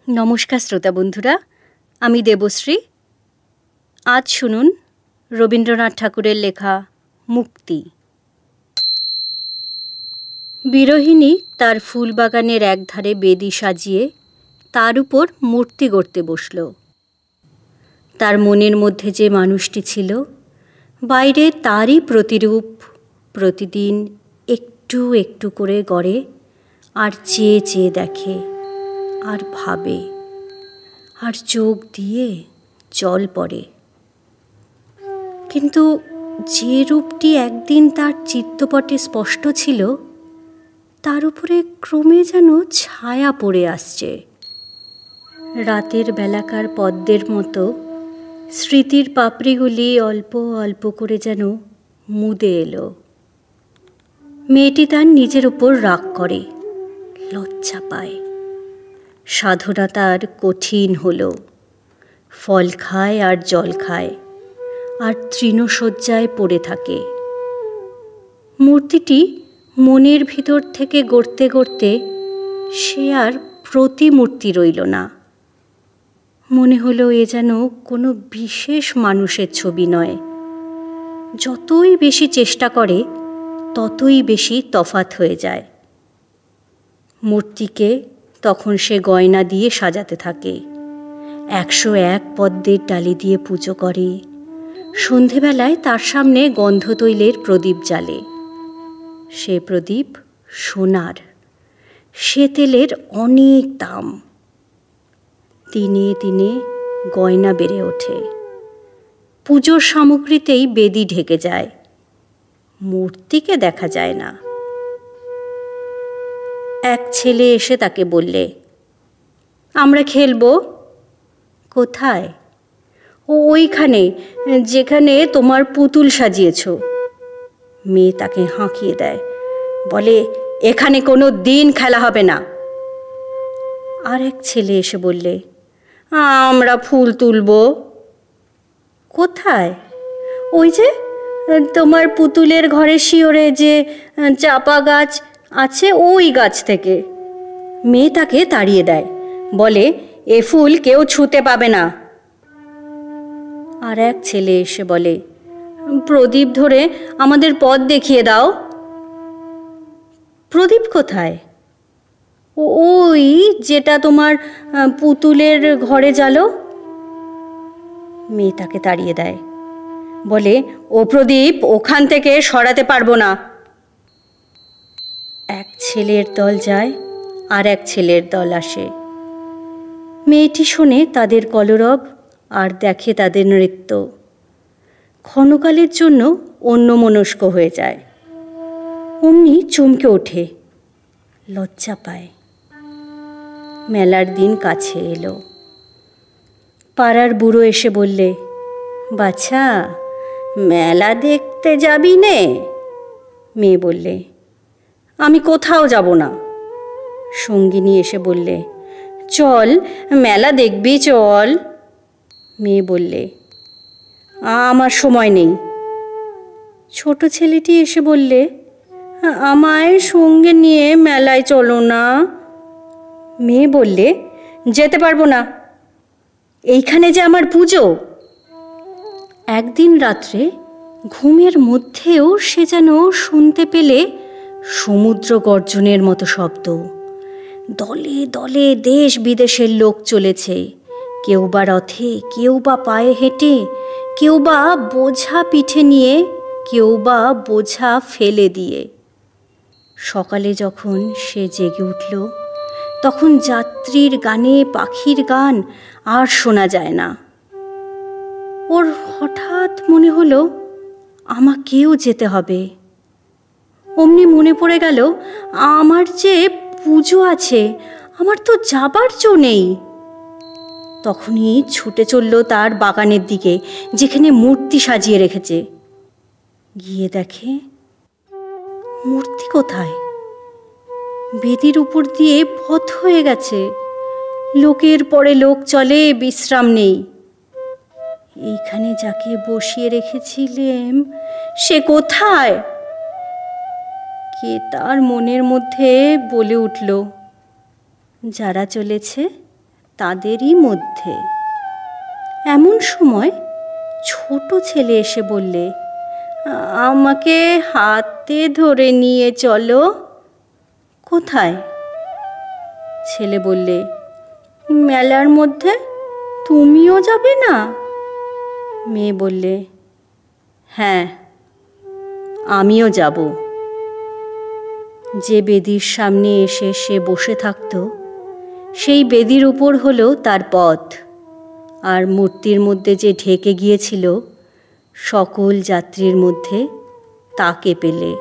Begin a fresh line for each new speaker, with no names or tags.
নমস্কার শ্রোতা বন্ধুরা, আমি দেবশ্রী। আজ শুনুন রবীন্দ্রনাথ ঠাকুরের লেখা মুক্তি। বিরোহিণী তার ফুলবাগানের একধারে বেদি সাজিয়ে তার উপর মূর্তি গড়তে বসল। তার মনের মধ্যে যে মানুষটি ছিল, বাইরে তারই প্রতিরূপ প্রতিদিন একটু একটু করে গড়ে, আর চেয়ে চেয়ে দেখে, আর ভাবে, আর চোখ দিয়ে জল পড়ে। কিন্তু যে রূপটি একদিন তার চিত্তপটে স্পষ্ট ছিল, তার উপরে ক্রমে যেন ছায়া পড়ে আসছে। রাতের বেলাকার পদ্মের মতো স্মৃতির পাপড়িগুলি অল্প অল্প করে যেন মুদে এলো। মেয়েটি তার নিজের উপর রাগ করে, লজ্জা পায়। সাধনা তার কঠিন হলো। ফল খায় আর জল খায়, আর তৃণশয্যায় পড়ে থাকে। মূর্তিটি মনের ভিতর থেকে গড়তে গড়তে সে আর প্রতিমূর্তি রইল না। মনে হলো এ যেন কোনো বিশেষ মানুষের ছবি নয়। যতই বেশি চেষ্টা করে ততই বেশি তফাৎ হয়ে যায়। মূর্তিকে তখন সে গয়না দিয়ে সাজাতে থাকে। 101 পদ্মের ডালি দিয়ে পুজো করে। সন্ধেবেলায় তার সামনে গন্ধতৈলের প্রদীপ জ্বালে। সে প্রদীপ সোনার, সে তেলের অনেক দাম। দিনে দিনে গয়না বেড়ে ওঠে। পুজোর সামগ্রীতেই বেদি ঢেকে যায়, মূর্তিকে দেখা যায় না। এক ছেলে এসে তাকে বললে, আমরা খেলবো। কোথায়? ওইখানে, যেখানে তোমার পুতুল সাজিয়েছ। মেয়ে তাকে হাঁকিয়ে দেয়, বলে, এখানে কোনো দিন খেলা হবে না। আর এক ছেলে এসে বললে, আমরা ফুল তুলব। কোথায়? ওই যে তোমার পুতুলের ঘরের শিওরে যে চাপা গাছ আছে, ওই গাছ থেকে। মেয়ে তাকে তাড়িয়ে দেয়, বলে, এ ফুল কেউ ছুঁতে পাবে না। আর এক ছেলে এসে বলে, প্রদীপ ধরে আমাদের পথ দেখিয়ে দাও। প্রদীপ কোথায়? ওই যেটা তোমার পুতুলের ঘরে জ্বালো। মেয়ে তাকে তাড়িয়ে দেয়, বলে, ও প্রদীপ ওখান থেকে সরাতে পারবো না। এক ছেলের দল যায়, আর এক ছেলের দল আসে। মেয়েটি শোনে তাদের কলরব আর দেখে তাদের নৃত্য। ক্ষণকালের জন্য অন্যমনস্ক হয়ে যায়। অমনি চমকে ওঠে, লজ্জা পায়। মেলার দিন কাছে এলো। পাড়ার বুড়ো এসে বললে, বাছা, মেলা দেখতে যাবি নে? মেয়ে বললে, আমি কোথাও যাব না। সঙ্গিনী এসে বললে, চল, মেলা দেখবি, চল। মেয়ে বললে, আমার সময় নেই। ছোট ছেলেটি এসে বললে, আমায় সঙ্গে নিয়ে মেলায় চলো না। মেয়ে বললে, যেতে পারবো না, এইখানে যে আমার পুজো। একদিন রাত্রে ঘুমের মধ্যেও সে যেন শুনতে পেলে সমুদ্র গর্জনের মতো শব্দ। দলে দলে দেশ বিদেশের লোক চলেছে, কেউ বা রথে, কেউ বা পায়ে হেঁটে, কেউ বা বোঝা পিঠে নিয়ে, কেউ বা বোঝা ফেলে দিয়ে। সকালে যখন সে জেগে উঠল, তখন যাত্রীর গানে পাখির গান আর শোনা যায় না। ওর হঠাৎ মনে হলো, আমাকেও যেতে হবে। অমনি মনে পড়ে গেল, আমার যে পুজো আছে, আমার তো যাবার জো নেই। তখনই ছুটে চলল তার বাগানের দিকে, যেখানে মূর্তি সাজিয়ে রেখেছে। গিয়ে দেখে, মূর্তি কোথায়? বেদির উপর দিয়ে পথ হয়ে গেছে। লোকের পরে লোক চলে, বিশ্রাম নেই। এইখানে যাকে বসিয়ে রেখেছিলেম, সে কোথায়? কে তার মনের মধ্যে বলে উঠল, যারা চলেছে তাদেরই মধ্যে। এমন সময় ছোট ছেলে এসে বললে, আমাকে হাতে ধরে নিয়ে চলো। কোথায়? ছেলে বললে, মেলার মধ্যে। তুমিও যাবে না? মেয়ে বললে, হ্যাঁ, আমিও যাব। যে বেদির সামনে এসে সে বসে থাকত, সেই বেদির উপর হলো তার পথ, আর মূর্তির মধ্যে যে ঢেকে গিয়েছিল সকল যাত্রীর মধ্যে তাকে পেলে।